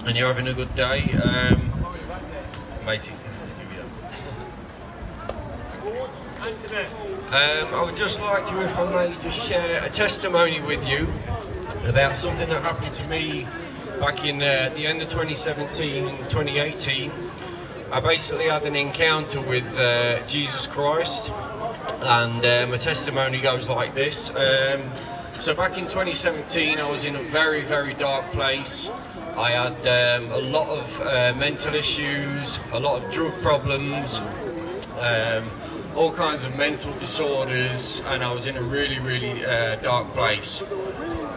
and you're having a good day. Matey. I would just like to, if I may, just share a testimony with you about something that happened to me back in the end of 2017 and 2018. I basically had an encounter with Jesus Christ, and my testimony goes like this. So back in 2017, I was in a very, very dark place. I had a lot of mental issues, a lot of drug problems, all kinds of mental disorders, and I was in a really, really dark place.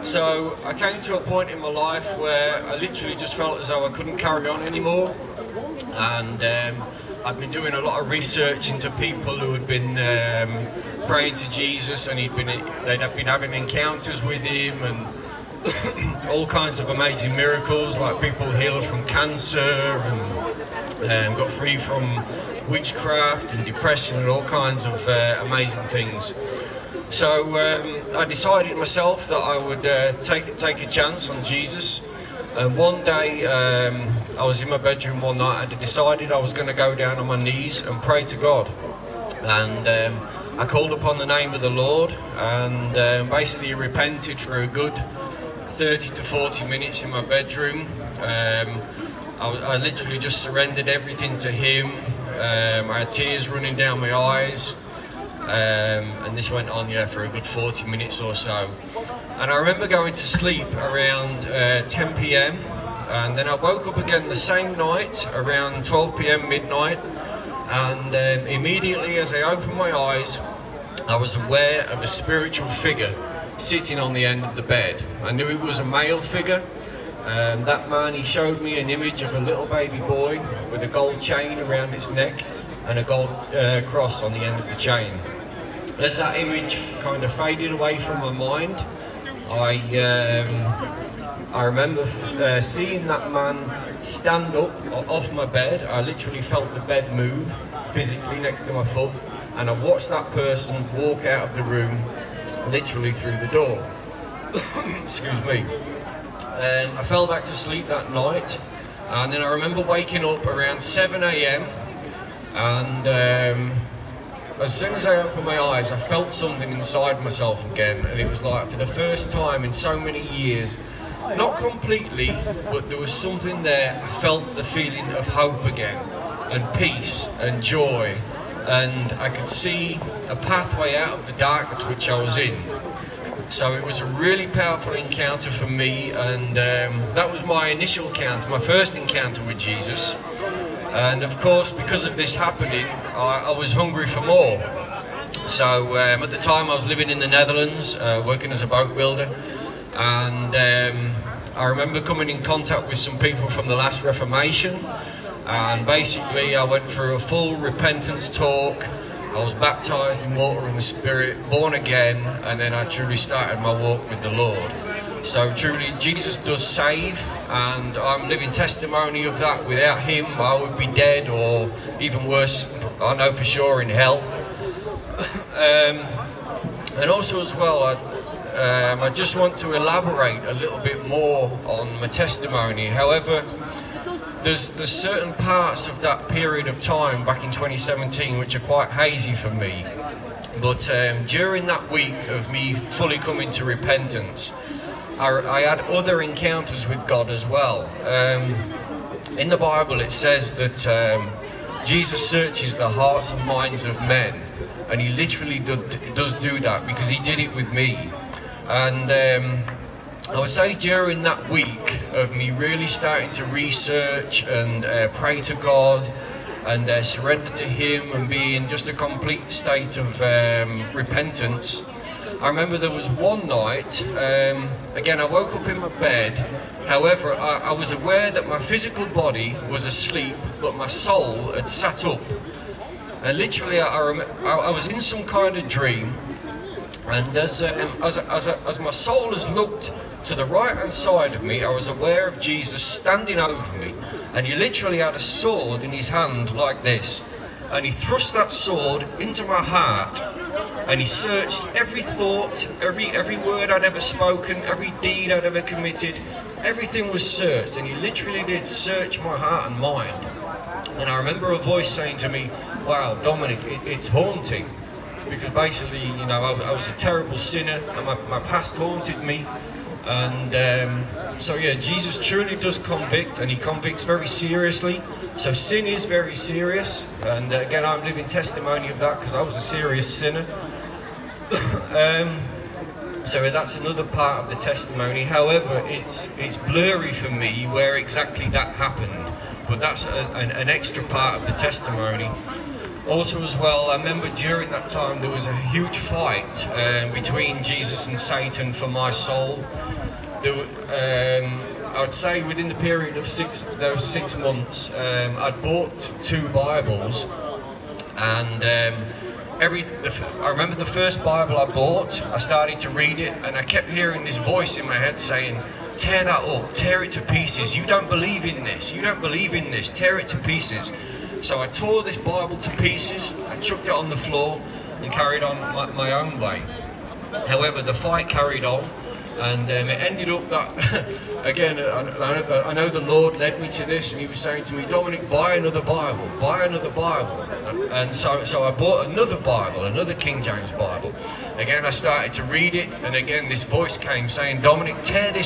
So I came to a point in my life where I literally just felt as though I couldn't carry on anymore, and I'd been doing a lot of research into people who had been praying to Jesus, and they'd have been having encounters with him, and all kinds of amazing miracles, like people healed from cancer and got free from witchcraft and depression and all kinds of amazing things. So I decided myself that I would take a chance on Jesus. And one day I was in my bedroom one night and I decided I was going to go down on my knees and pray to God. And I called upon the name of the Lord, and basically repented for a good 30 to 40 minutes in my bedroom. I literally just surrendered everything to him. I had tears running down my eyes, and this went on for a good 40 minutes or so. And I remember going to sleep around 10 p.m. and then I woke up again the same night around 12 p.m. midnight, and immediately as I opened my eyes, I was aware of a spiritual figure sitting on the end of the bed. I knew it was a male figure. That man, he showed me an image of a little baby boy with a gold chain around its neck and a gold cross on the end of the chain. As that image kind of faded away from my mind, I remember seeing that man stand up off my bed. I literally felt the bed move physically next to my foot, and I watched that person walk out of the room literally through the door. Excuse me. I fell back to sleep that night, and then I remember waking up around 7 a.m. and as soon as I opened my eyes, I felt something inside myself again, and it was like for the first time in so many years, not completely, but there was something there. I felt the feeling of hope again, and peace and joy, and I could see a pathway out of the darkness which I was in. So it was a really powerful encounter for me, and that was my initial encounter, my first encounter with Jesus. And of course, because of this happening, I was hungry for more. So at the time I was living in the Netherlands, working as a boat builder, and I remember coming in contact with some people from the last Reformation, and basically I went through a full repentance talk. I was baptised in water and the Spirit, born again, and then I truly started my walk with the Lord. So truly, Jesus does save, and I'm living testimony of that. Without him, I would be dead, or even worse, I know for sure, in hell. And also as well, I just want to elaborate a little bit more on my testimony. However, there's certain parts of that period of time back in 2017 which are quite hazy for me. But during that week of me fully coming to repentance, I had other encounters with God as well. In the Bible it says that Jesus searches the hearts and minds of men, and he literally does do that, because he did it with me. And I would say during that week of me really starting to research and pray to God and surrender to him and be in just a complete state of repentance, I remember there was one night, again I woke up in my bed. However, I was aware that my physical body was asleep, but my soul had sat up. And literally I was in some kind of dream, and as my soul has looked to the right hand side of me, I was aware of Jesus standing over me, and he literally had a sword in his hand like this, and he thrust that sword into my heart, and he searched every thought, every word I'd ever spoken, every deed I'd ever committed, everything was searched, and he literally did search my heart and mind. And I remember a voice saying to me, wow, Dominic, it's haunting. Because basically, you know, I was a terrible sinner, and my past haunted me. And so yeah, Jesus truly does convict, and he convicts very seriously. So sin is very serious, and again, I'm living testimony of that because I was a serious sinner. So that's another part of the testimony. However, it's blurry for me where exactly that happened, but that's an extra part of the testimony. Also as well, I remember during that time there was a huge fight between Jesus and Satan for my soul. I would say within the period of those 6 months, I'd bought 2 Bibles, and I remember the first Bible I bought, I started to read it, and I kept hearing this voice in my head saying, tear that up, tear it to pieces, you don't believe in this, you don't believe in this, tear it to pieces. So I tore this Bible to pieces, I chucked it on the floor and carried on my own way. However, the fight carried on, and it ended up that, again, I know the Lord led me to this, and he was saying to me, Dominic, buy another Bible, buy another Bible. And so I bought another Bible, another King James Bible. Again, I started to read it, and again this voice came saying, Dominic, tear this